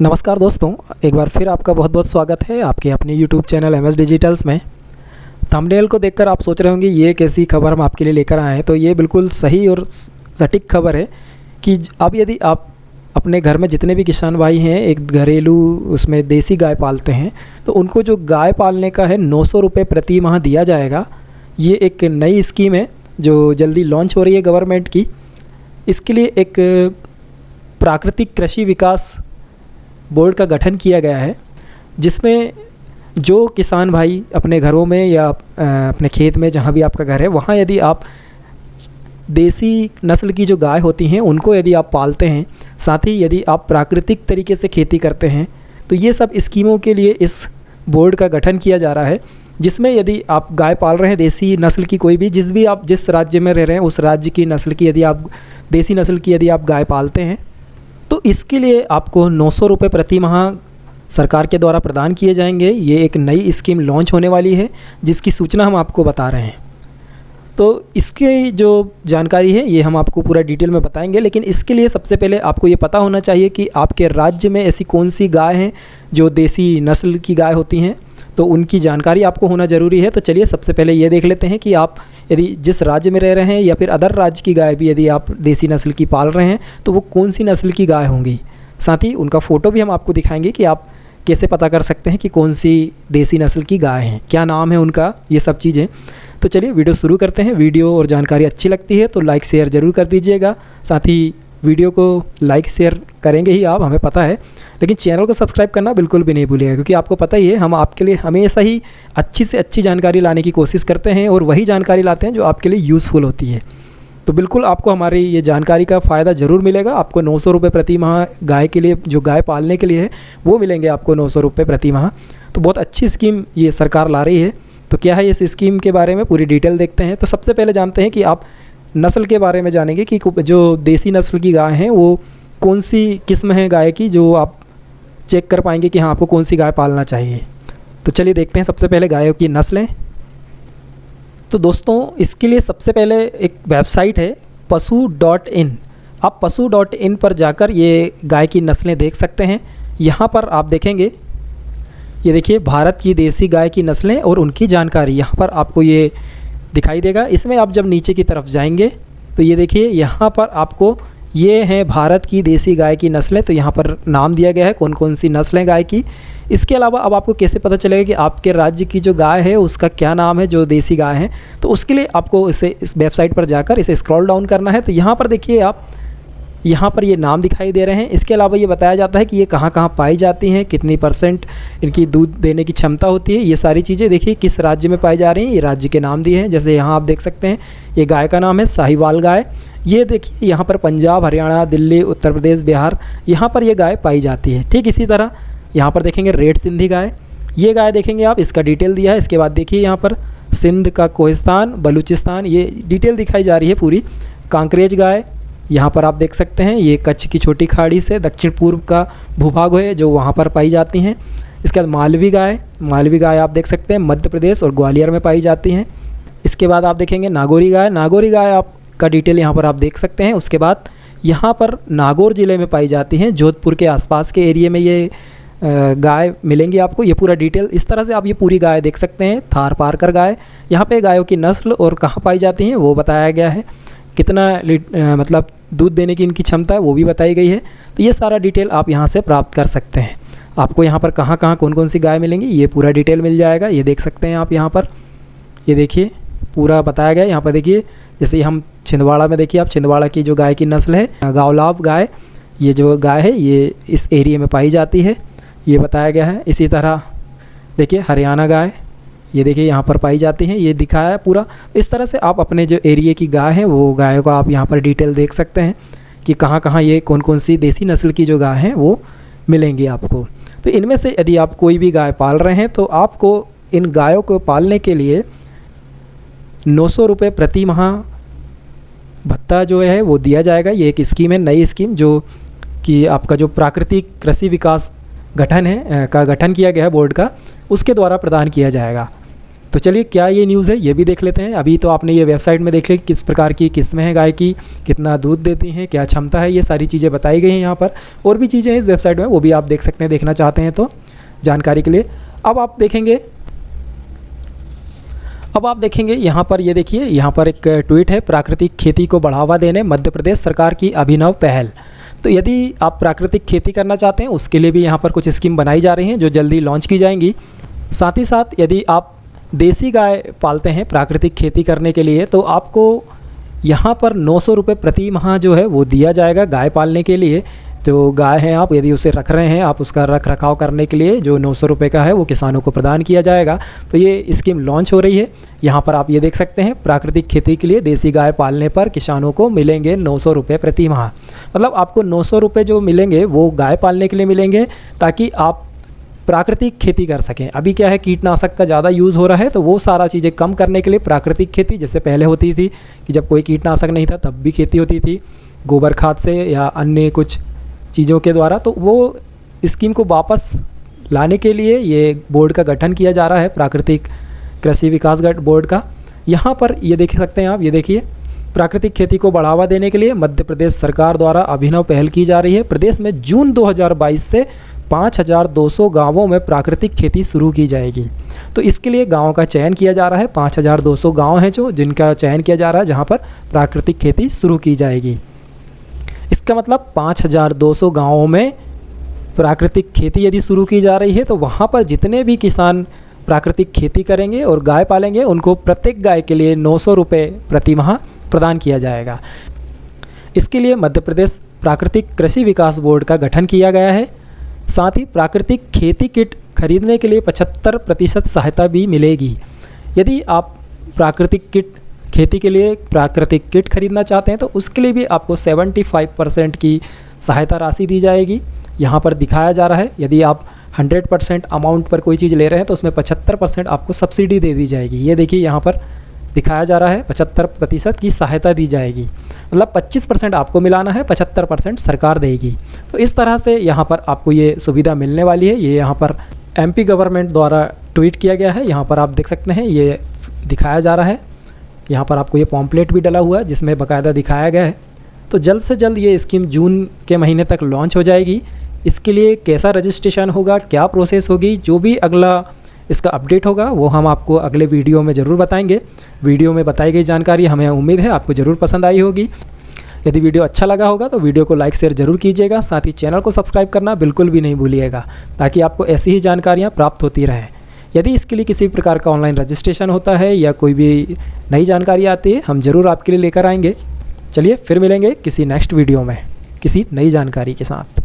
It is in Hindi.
नमस्कार दोस्तों, एक बार फिर आपका बहुत बहुत स्वागत है आपके अपने YouTube चैनल MS डिजिटल्स में। थंबनेल को देखकर आप सोच रहे होंगे ये कैसी खबर हम आपके लिए लेकर आए हैं। तो ये बिल्कुल सही और सटीक खबर है कि अब यदि आप अपने घर में जितने भी किसान भाई हैं एक घरेलू उसमें देसी गाय पालते हैं तो उनको जो गाय पालने का है 900 रुपये प्रति माह दिया जाएगा। ये एक नई स्कीम है जो जल्दी लॉन्च हो रही है गवर्नमेंट की। इसके लिए एक प्राकृतिक कृषि विकास बोर्ड का गठन किया गया है, जिसमें जो किसान भाई अपने घरों में या अपने खेत में जहाँ भी आपका घर है वहाँ यदि आप देसी नस्ल की जो गाय होती हैं उनको यदि आप पालते हैं, साथ ही यदि आप प्राकृतिक तरीके से खेती करते हैं, तो ये सब स्कीमों के लिए इस बोर्ड का गठन किया जा रहा है। जिसमें यदि आप गाय पाल रहे हैं देसी नस्ल की कोई भी जिस राज्य में रह रहे हैं उस राज्य की नस्ल की यदि आप देसी नस्ल की यदि आप गाय पालते हैं तो इसके लिए आपको 900 रुपये प्रति माह सरकार के द्वारा प्रदान किए जाएंगे। ये एक नई स्कीम लॉन्च होने वाली है जिसकी सूचना हम आपको बता रहे हैं। तो इसकी जो जानकारी है ये हम आपको पूरा डिटेल में बताएंगे, लेकिन इसके लिए सबसे पहले आपको ये पता होना चाहिए कि आपके राज्य में ऐसी कौन सी गाय हैं जो देसी नस्ल की गाय होती हैं, तो उनकी जानकारी आपको होना ज़रूरी है। तो चलिए सबसे पहले ये देख लेते हैं कि आप यदि जिस राज्य में रह रहे हैं या फिर अदर राज्य की गाय भी यदि आप देसी नस्ल की पाल रहे हैं तो वो कौन सी नस्ल की गाय होंगी। साथ ही उनका फ़ोटो भी हम आपको दिखाएंगे कि आप कैसे पता कर सकते हैं कि कौन सी देसी नस्ल की गाय हैं, क्या नाम है उनका, ये सब चीज़ें। तो चलिए वीडियो शुरू करते हैं। वीडियो और जानकारी अच्छी लगती है तो लाइक शेयर ज़रूर कर दीजिएगा। साथ ही वीडियो को लाइक शेयर करेंगे ही आप, हमें पता है, लेकिन चैनल को सब्सक्राइब करना बिल्कुल भी नहीं भूलिएगा, क्योंकि आपको पता ही है हम आपके लिए हमेशा ही अच्छी से अच्छी जानकारी लाने की कोशिश करते हैं और वही जानकारी लाते हैं जो आपके लिए यूज़फुल होती है। तो बिल्कुल आपको हमारी ये जानकारी का फ़ायदा ज़रूर मिलेगा। आपको 900 रुपये प्रति माह गाय के लिए, जो गाय पालने के लिए है वो मिलेंगे आपको 900 रुपये प्रति माह। तो बहुत अच्छी स्कीम ये सरकार ला रही है। तो क्या है इस स्कीम के बारे में पूरी डिटेल देखते हैं। तो सबसे पहले जानते हैं कि आप नस्ल के बारे में जानेंगे कि जो देसी नस्ल की गाय हैं वो कौन सी किस्म है गाय की, जो आप चेक कर पाएंगे कि हाँ आपको कौन सी गाय पालना चाहिए। तो चलिए देखते हैं सबसे पहले गायों की नस्लें। तो दोस्तों इसके लिए सबसे पहले एक वेबसाइट है पशु.in। आप पशु.in पर जाकर ये गाय की नस्लें देख सकते हैं। यहाँ पर आप देखेंगे, ये देखिए भारत की देसी गाय की नस्लें और उनकी जानकारी यहाँ पर आपको ये दिखाई देगा। इसमें आप जब नीचे की तरफ जाएंगे तो ये देखिए यहाँ पर आपको ये हैं भारत की देसी गाय की नस्लें। तो यहाँ पर नाम दिया गया है कौन कौन सी नस्लें गाय की। इसके अलावा अब आपको कैसे पता चलेगा कि आपके राज्य की जो गाय है उसका क्या नाम है जो देसी गाय है, तो उसके लिए आपको इस वेबसाइट पर जाकर इसे स्क्रॉल डाउन करना है। तो यहाँ पर देखिए आप, यहाँ पर ये नाम दिखाई दे रहे हैं। इसके अलावा ये बताया जाता है कि ये कहाँ कहाँ पाई जाती हैं, कितनी % इनकी दूध देने की क्षमता होती है। ये सारी चीज़ें देखिए किस राज्य में पाई जा रही हैं, ये राज्य के नाम दिए हैं। जैसे यहाँ आप देख सकते हैं ये गाय का नाम है साहिवाल गाय। ये देखिए यहाँ पर पंजाब, हरियाणा, दिल्ली, उत्तर प्रदेश, बिहार, यहाँ पर ये गाय पाई जाती है। ठीक इसी तरह यहाँ पर देखेंगे रेड सिंधी गाय, ये गाय देखेंगे आप, इसका डिटेल दिया है। इसके बाद देखिए यहाँ पर सिंध का कोहिस्तान, बलूचिस्तान, ये डिटेल दिखाई जा रही है पूरी। कांकरेज गाय यहाँ पर आप देख सकते हैं, ये कच्छ की छोटी खाड़ी से दक्षिण पूर्व का भूभाग है जो वहाँ पर पाई जाती हैं। इसके बाद मालवी गाय आप देख सकते हैं मध्य प्रदेश और ग्वालियर में पाई जाती हैं। इसके बाद आप देखेंगे नागौरी गाय आपका डिटेल यहाँ पर आप देख सकते हैं। उसके बाद यहाँ पर नागौर ज़िले में पाई जाती हैं, जोधपुर के आसपास के एरिया में ये गाय मिलेंगी आपको। ये पूरा डिटेल इस तरह से आप ये पूरी गाय देख सकते हैं। थार पारकर गाय, यहाँ पे गायों की नस्ल और कहाँ पाई जाती हैं वो बताया गया है। कितना मतलब दूध देने की इनकी क्षमता है वो भी बताई गई है। तो ये सारा डिटेल आप यहाँ से प्राप्त कर सकते हैं। आपको यहाँ पर कहाँ कहाँ कौन कौन सी गाय मिलेंगी ये पूरा डिटेल मिल जाएगा। ये देख सकते हैं आप यहाँ पर, ये देखिए पूरा बताया गया है। यहाँ पर देखिए जैसे हम छिंदवाड़ा में देखिए आप, छिंदवाड़ा की जो गाय की नस्ल है गावलाव गाय, ये जो गाय है ये इस एरिया में पाई जाती है, ये बताया गया है। इसी तरह देखिए हरियाणा गाय, ये देखिए यहाँ पर पाई जाती हैं, ये दिखाया है पूरा। इस तरह से आप अपने जो एरिया की गाय है वो गायों का आप यहाँ पर डिटेल देख सकते हैं कि कहाँ कहाँ ये कौन कौन सी देसी नस्ल की जो गाय हैं वो मिलेंगी आपको। तो इनमें से यदि आप कोई भी गाय पाल रहे हैं तो आपको इन गायों को पालने के लिए 900 रुपये प्रति माह भत्ता जो है वो दिया जाएगा। ये एक स्कीम है, नई स्कीम, जो कि आपका जो प्राकृतिक कृषि विकास गठन है का गठन किया गया है बोर्ड का, उसके द्वारा प्रदान किया जाएगा। तो तो चलिए क्या ये न्यूज़ है ये भी देख लेते हैं। अभी तो आपने ये वेबसाइट में देख लिया किस प्रकार की किस्में हैं गाय की, कितना दूध देती हैं, क्या क्षमता है, ये सारी चीज़ें बताई गई हैं यहाँ पर। और भी चीज़ें हैं इस वेबसाइट में, वो भी आप देख सकते हैं, देखना चाहते हैं तो जानकारी के लिए। अब आप देखेंगे यहाँ पर, ये देखिए यहाँ पर एक ट्वीट है, प्राकृतिक खेती को बढ़ावा देने मध्य प्रदेश सरकार की अभिनव पहल। तो यदि आप प्राकृतिक खेती करना चाहते हैं उसके लिए भी यहाँ पर कुछ स्कीम बनाई जा रही हैं जो जल्दी लॉन्च की जाएंगी। साथ ही साथ यदि आप देसी गाय पालते हैं प्राकृतिक खेती करने के लिए तो आपको यहाँ पर 900 रुपये प्रति माह जो है वो दिया जाएगा गाय पालने के लिए। जो गाय है आप यदि उसे रख रहे हैं, आप उसका रख रखाव करने के लिए जो 900 रुपये का है वो किसानों को प्रदान किया जाएगा। तो ये स्कीम लॉन्च हो रही है। यहाँ पर आप ये देख सकते हैं, प्राकृतिक खेती के लिए देसी गाय पालने पर किसानों को मिलेंगे 900 रुपये प्रति माह। मतलब आपको 900 रुपये जो मिलेंगे वो गाय पालने के लिए मिलेंगे ताकि आप प्राकृतिक खेती कर सकें। अभी क्या है, कीटनाशक का ज़्यादा यूज़ हो रहा है, तो वो सारा चीज़ें कम करने के लिए प्राकृतिक खेती जैसे पहले होती थी कि जब कोई कीटनाशक नहीं था तब भी खेती होती थी गोबर खाद से या अन्य कुछ चीज़ों के द्वारा, तो वो स्कीम को वापस लाने के लिए ये बोर्ड का गठन किया जा रहा है, प्राकृतिक कृषि विकास बोर्ड का। यहाँ पर ये देख सकते हैं आप, ये देखिए, प्राकृतिक खेती को बढ़ावा देने के लिए मध्य प्रदेश सरकार द्वारा अभिनव पहल की जा रही है। प्रदेश में जून 2022 से 5200 गांवों में प्राकृतिक खेती शुरू की जाएगी। तो इसके लिए गांवों का चयन किया जा रहा है। 5200 गांव हैं जो जिनका चयन किया जा रहा है जहां पर प्राकृतिक खेती शुरू की जाएगी। इसका मतलब 5200 गांवों में प्राकृतिक खेती यदि शुरू की जा रही है तो वहां पर जितने भी किसान प्राकृतिक खेती करेंगे और गाय पालेंगे उनको प्रत्येक गाय के लिए 900 रुपये प्रति माह प्रदान किया जाएगा। इसके लिए मध्य प्रदेश प्राकृतिक कृषि विकास बोर्ड का गठन किया गया है। साथ ही प्राकृतिक खेती किट खरीदने के लिए 75% सहायता भी मिलेगी। यदि आप प्राकृतिक खेती के लिए प्राकृतिक किट खरीदना चाहते हैं तो उसके लिए भी आपको 75% की सहायता राशि दी जाएगी। यहाँ पर दिखाया जा रहा है, यदि आप 100% अमाउंट पर कोई चीज़ ले रहे हैं तो उसमें 75% आपको सब्सिडी दे दी जाएगी। ये देखिए यहाँ पर दिखाया जा रहा है 75% की सहायता दी जाएगी। मतलब 25% आपको मिलाना है, 75% सरकार देगी। तो इस तरह से यहाँ पर आपको ये सुविधा मिलने वाली है। ये यहाँ पर एमपी गवर्नमेंट द्वारा ट्वीट किया गया है। यहाँ पर आप देख सकते हैं, ये दिखाया जा रहा है। यहाँ पर आपको ये पॉम्पलेट भी डला हुआ है जिसमें बाकायदा दिखाया गया है। तो जल्द से जल्द ये स्कीम जून के महीने तक लॉन्च हो जाएगी। इसके लिए कैसा रजिस्ट्रेशन होगा, क्या प्रोसेस होगी, जो भी अगला इसका अपडेट होगा वो हम आपको अगले वीडियो में ज़रूर बताएंगे। वीडियो में बताई गई जानकारी हमें उम्मीद है आपको ज़रूर पसंद आई होगी। यदि वीडियो अच्छा लगा होगा तो वीडियो को लाइक शेयर ज़रूर कीजिएगा। साथ ही चैनल को सब्सक्राइब करना बिल्कुल भी नहीं भूलिएगा ताकि आपको ऐसी ही जानकारियाँ प्राप्त होती रहें। यदि इसके लिए किसी प्रकार का ऑनलाइन रजिस्ट्रेशन होता है या कोई भी नई जानकारी आती है हम ज़रूर आपके लिए लेकर आएंगे। चलिए फिर मिलेंगे किसी नेक्स्ट वीडियो में किसी नई जानकारी के साथ।